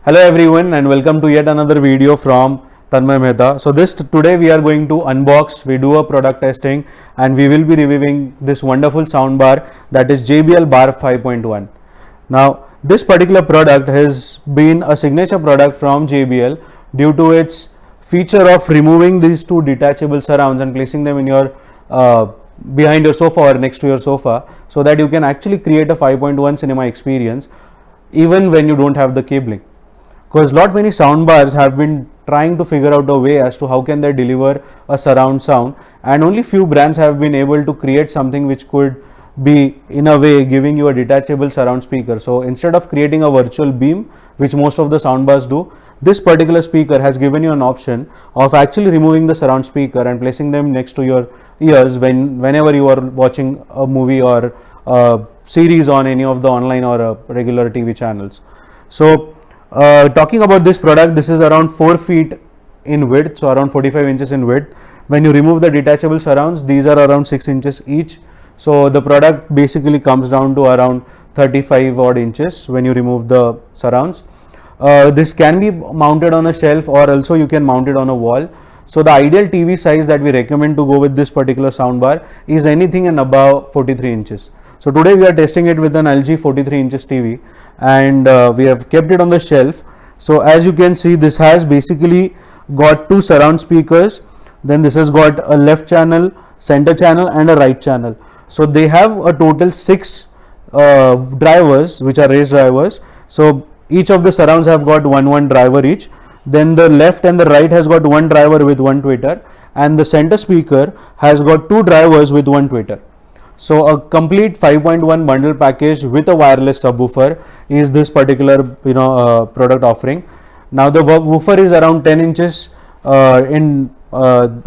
Hello everyone and welcome to yet another video from Tanmay Mehta. So today we are going to unbox, we do a product testing and we will be reviewing this wonderful soundbar that is JBL Bar 5.1. Now this particular product has been a signature product from JBL due to its feature of removing these two detachable surrounds and placing them in your behind your sofa or next to your sofa, so that you can actually create a 5.1 cinema experience even when you don't have the cabling. Because many soundbars have been trying to figure out a way as to how can they deliver a surround sound, and only few brands have been able to create something which could be in a way giving you a detachable surround speaker. So instead of creating a virtual beam, which most of the soundbars do, this particular speaker has given you an option of actually removing the surround speaker and placing them next to your ears whenever you are watching a movie or a series on any of the online or regular TV channels. So talking about this product, this is around 4 feet in width, so around 45 inches in width. When you remove the detachable surrounds, these are around 6 inches each. So the product basically comes down to around 35 odd inches when you remove the surrounds. This can be mounted on a shelf or also you can mount it on a wall. So the ideal TV size that we recommend to go with this particular soundbar is anything and above 43 inches. So today we are testing it with an LG 43 inches TV and we have kept it on the shelf. So as you can see, this has basically got 2 surround speakers, then this has got a left channel, center channel and a right channel. So they have a total 6 drivers which are raised drivers. So each of the surrounds have got one driver each. Then the left and the right has got 1 driver with 1 tweeter, and the center speaker has got 2 drivers with 1 tweeter. So a complete 5.1 bundle package with a wireless subwoofer is this particular product offering. Now the woofer is around 10 inches 10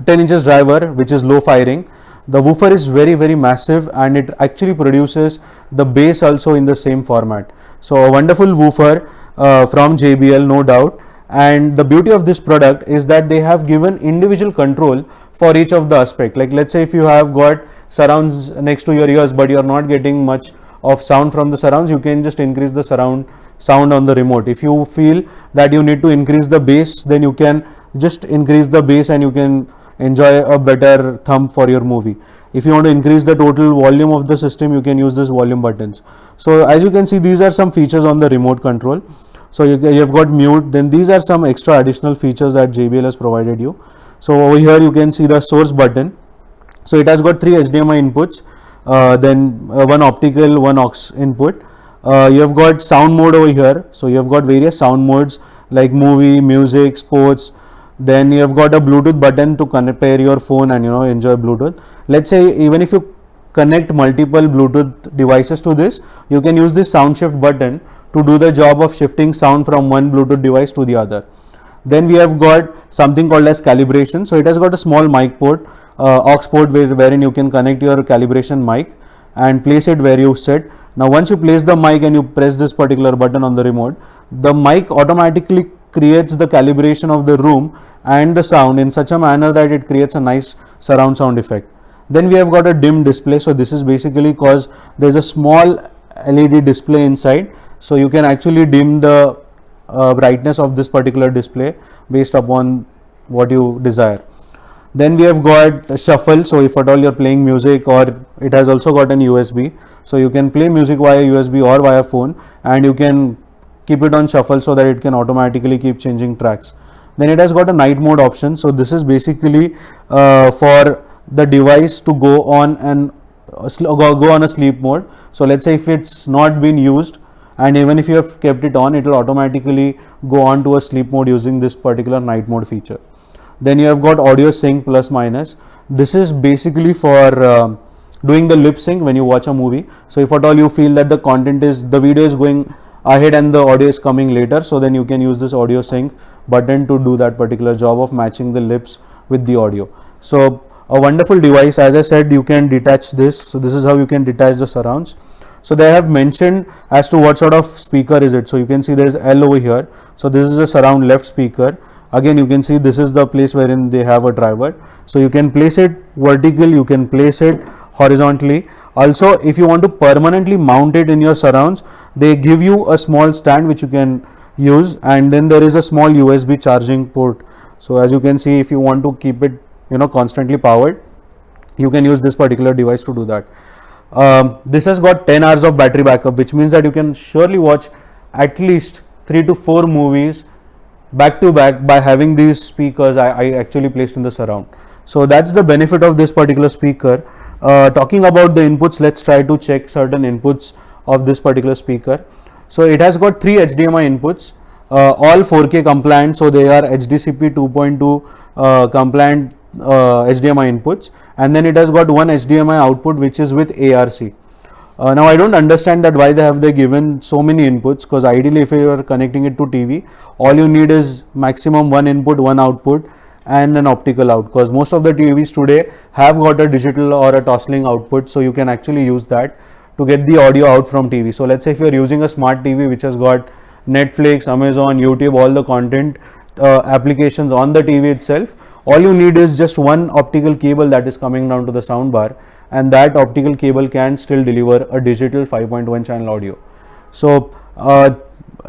inches driver, which is low firing. The woofer is very massive and it actually produces the bass also in the same format. So a wonderful woofer from JBL, no doubt. And the beauty of this product is that they have given individual control for each of the aspect. Like let's say if you have got surrounds next to your ears but you are not getting much of sound from the surrounds, you can just increase the surround sound on the remote. If you feel that you need to increase the bass, then you can just increase the bass and you can enjoy a better thumb for your movie. If you want to increase the total volume of the system, you can use this volume buttons. So as you can see, these are some features on the remote control. So you have got mute, then these are some extra additional features that JBL has provided you. So over here you can see the source button. So it has got 3 HDMI inputs, then 1 optical, 1 aux input. You have got sound mode over here. So you have got various sound modes like movie, music, sports. Then you have got a Bluetooth button to pair your phone and enjoy Bluetooth. Let's say even if you connect multiple Bluetooth devices to this, you can use this sound shift button to do the job of shifting sound from one Bluetooth device to the other. Then we have got something called as calibration. So it has got a small mic port, aux port wherein you can connect your calibration mic and place it where you sit. Now once you place the mic and you press this particular button on the remote, the mic automatically creates the calibration of the room and the sound in such a manner that it creates a nice surround sound effect. Then we have got a dim display. So this is basically because there is a small LED display inside, so you can actually dim the brightness of this particular display based upon what you desire. Then we have got shuffle. So if at all you are playing music, or it has also got an USB, so you can play music via USB or via phone and you can keep it on shuffle so that it can automatically keep changing tracks. Then it has got a night mode option. So this is basically for the device to go on a sleep mode. So let's say if it's not been used and even if you have kept it on, it will automatically go on to a sleep mode using this particular night mode feature. Then you have got audio sync plus minus. This is basically for doing the lip sync when you watch a movie. So if at all you feel that the video is going ahead and the audio is coming later, so then you can use this audio sync button to do that particular job of matching the lips with the audio. So a wonderful device. As I said, you can detach this. So this is how you can detach the surrounds. So they have mentioned as to what sort of speaker is it. So you can see there is L over here. So this is a surround left speaker. Again, you can see this is the place wherein they have a driver. So you can place it vertical, you can place it horizontally. Also, if you want to permanently mount it in your surrounds, they give you a small stand which you can use, and then there is a small USB charging port. So as you can see, if you want to keep it constantly powered, you can use this particular device to do that. This has got 10 hours of battery backup, which means that you can surely watch at least 3 to 4 movies back to back by having these speakers I actually placed in the surround. So that's the benefit of this particular speaker. Talking about the inputs, let's try to check certain inputs of this particular speaker. So it has got 3 HDMI inputs, all 4K compliant, so they are HDCP 2.2 compliant HDMI inputs, and then it has got one HDMI output which is with ARC. Now I don't understand that why they given so many inputs, because ideally if you are connecting it to TV, all you need is maximum one input, one output and an optical out, because most of the TVs today have got a digital or a Toslink output, so you can actually use that to get the audio out from TV. So let's say if you are using a smart TV which has got Netflix, Amazon, YouTube, all the content applications on the TV itself, all you need is just one optical cable that is coming down to the sound bar, and that optical cable can still deliver a digital 5.1 channel audio. So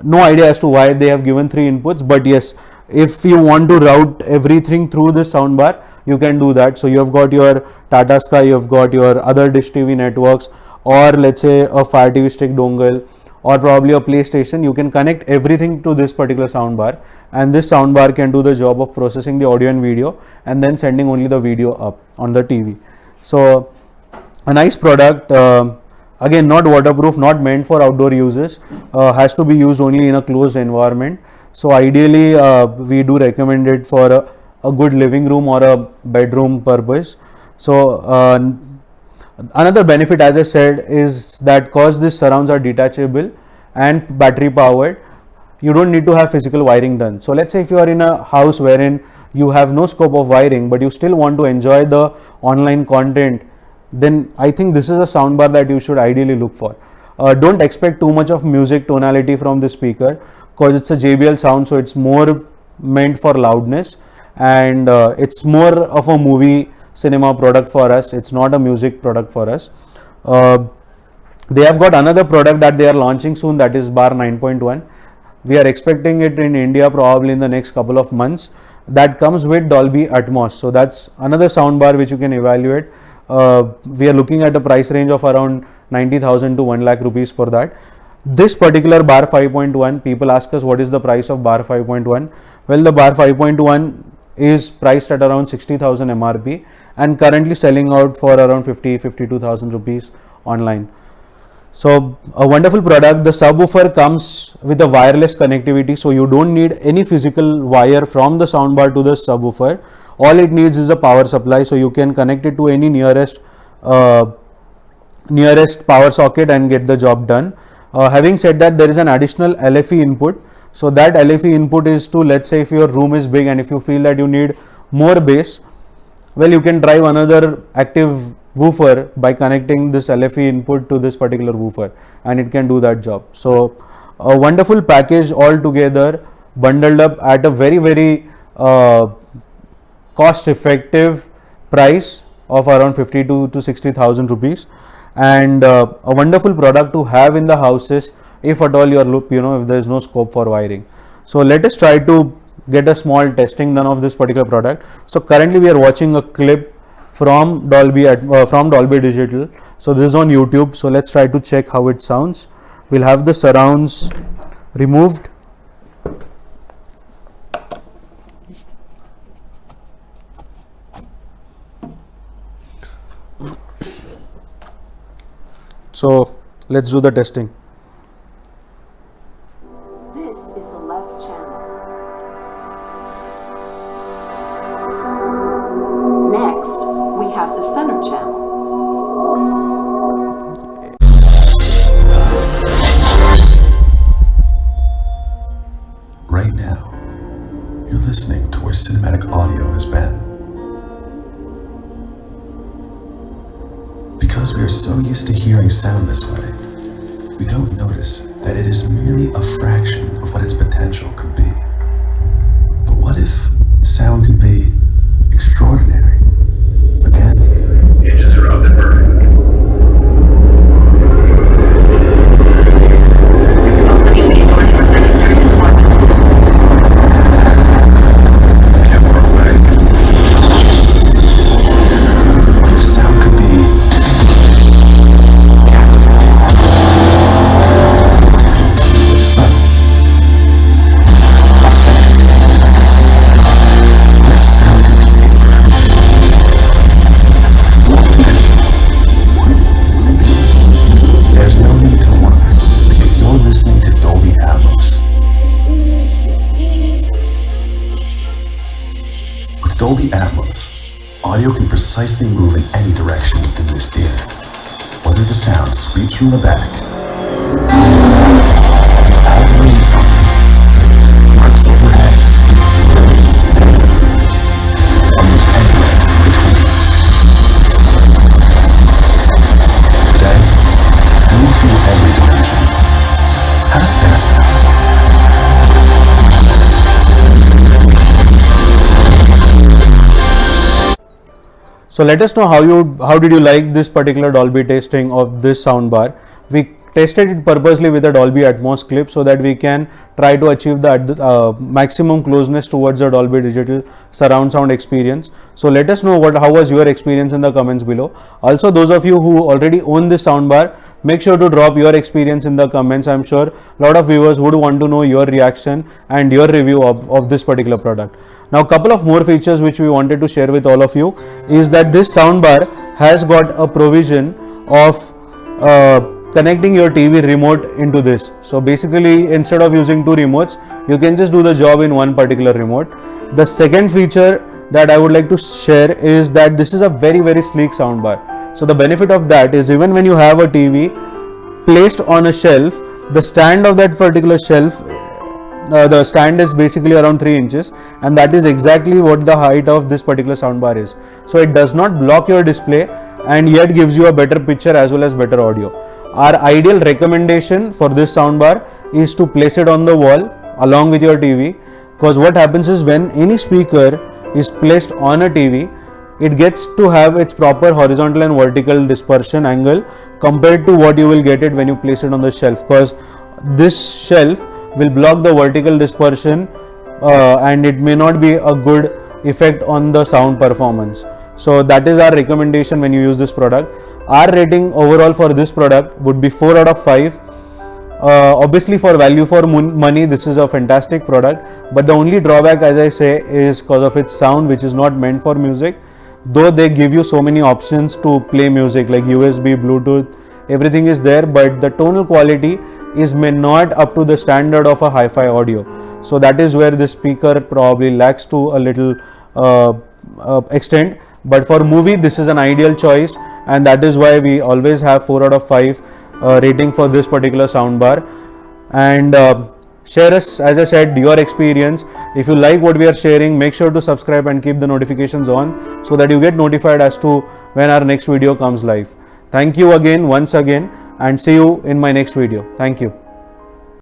no idea as to why they have given 3 inputs, but yes, if you want to route everything through this soundbar, you can do that. So you have got your Tata Sky, you have got your other Dish TV networks, or let's say a Fire TV stick dongle, or probably a PlayStation. You can connect everything to this particular soundbar, and this soundbar can do the job of processing the audio and video and then sending only the video up on the TV. So a nice product, again not waterproof, not meant for outdoor uses, has to be used only in a closed environment. So ideally we do recommend it for a good living room or a bedroom purpose. So another benefit, as I said, is that because these surrounds are detachable and battery powered, you don't need to have physical wiring done. So let's say if you are in a house wherein you have no scope of wiring, but you still want to enjoy the online content, then I think this is a soundbar that you should ideally look for. Don't expect too much of music tonality from the speaker, because it's a JBL sound, so it's more meant for loudness, and it's more of a movie cinema product for us. It's not a music product for us. They have got another product that they are launching soon, that is Bar 9.1. We are expecting it in India probably in the next couple of months. That comes with Dolby Atmos. So that's another soundbar which you can evaluate. We are looking at a price range of around 90,000 to 1 lakh rupees for that. This particular Bar 5.1, people ask us what is the price of Bar 5.1. Well, the Bar 5.1 is priced at around 60,000 MRP and currently selling out for around 52,000 rupees online. So a wonderful product. The subwoofer comes with a wireless connectivity, so you don't need any physical wire from the soundbar to the subwoofer. All it needs is a power supply, so you can connect it to any nearest power socket and get the job done. Having said that, there is an additional LFE input. So that LFE input is to, let's say if your room is big and if you feel that you need more bass, well, you can drive another active woofer by connecting this LFE input to this particular woofer, and it can do that job. So a wonderful package altogether, bundled up at a very cost effective price of around 52 to 60,000 rupees, and a wonderful product to have in the houses if at all you are if there is no scope for wiring. So let us try to get a small testing done of this particular product. So currently we are watching a clip from Dolby Digital. So this is on YouTube. So let's try to check how it sounds. We'll have the surrounds removed. So let's do the testing. This is the left channel. Next, we have the center channel. Right now, you're listening to where cinematic audio has been. Because we are so used to hearing sound this way, we don't notice that it is merely a fraction of what its potential could be. But what if sound could be extraordinary? Again. Engines are up and burning. Dolby Atmos, audio can precisely move in any direction in this theater. Whether the sound sweeps from the back, it's all the way in front, marks overhead, almost anywhere in between. Today, you will feel every dimension. How does that sound? So let us know how did you like this particular Dolby testing of this soundbar. We tested it purposely with a Dolby Atmos clip so that we can try to achieve the maximum closeness towards the Dolby Digital surround sound experience. So let us know how was your experience in the comments below. Also, those of you who already own this soundbar, make sure to drop your experience in the comments. I'm sure a lot of viewers would want to know your reaction and your review of this particular product. Now, couple of more features which we wanted to share with all of you is that this soundbar has got a provision of connecting your TV remote into this. So basically, instead of using two remotes, you can just do the job in one particular remote. The second feature that I would like to share is that this is a very sleek soundbar. So the benefit of that is, even when you have a TV placed on a shelf, the stand of that particular shelf, the stand is basically around 3 inches, and that is exactly what the height of this particular soundbar is. So it does not block your display and yet gives you a better picture as well as better audio. Our ideal recommendation for this soundbar is to place it on the wall along with your TV, because what happens is, when any speaker is placed on a TV, it gets to have its proper horizontal and vertical dispersion angle compared to what you will get it when you place it on the shelf, because this shelf will block the vertical dispersion and it may not be a good effect on the sound performance. So that is our recommendation when you use this product. Our rating overall for this product would be 4 out of 5. Obviously, for value for money, this is a fantastic product, but the only drawback, as I say, is because of its sound, which is not meant for music. Though they give you so many options to play music like USB, Bluetooth, everything is there, but the tonal quality is may not up to the standard of a hi-fi audio. So that is where this speaker probably lacks to a little extent. But for movie, this is an ideal choice, and that is why we always have 4 out of 5 rating for this particular soundbar. And share us, as I said, your experience. If you like what we are sharing, make sure to subscribe and keep the notifications on so that you get notified as to when our next video comes live. Thank you again, once again, and see you in my next video. Thank you.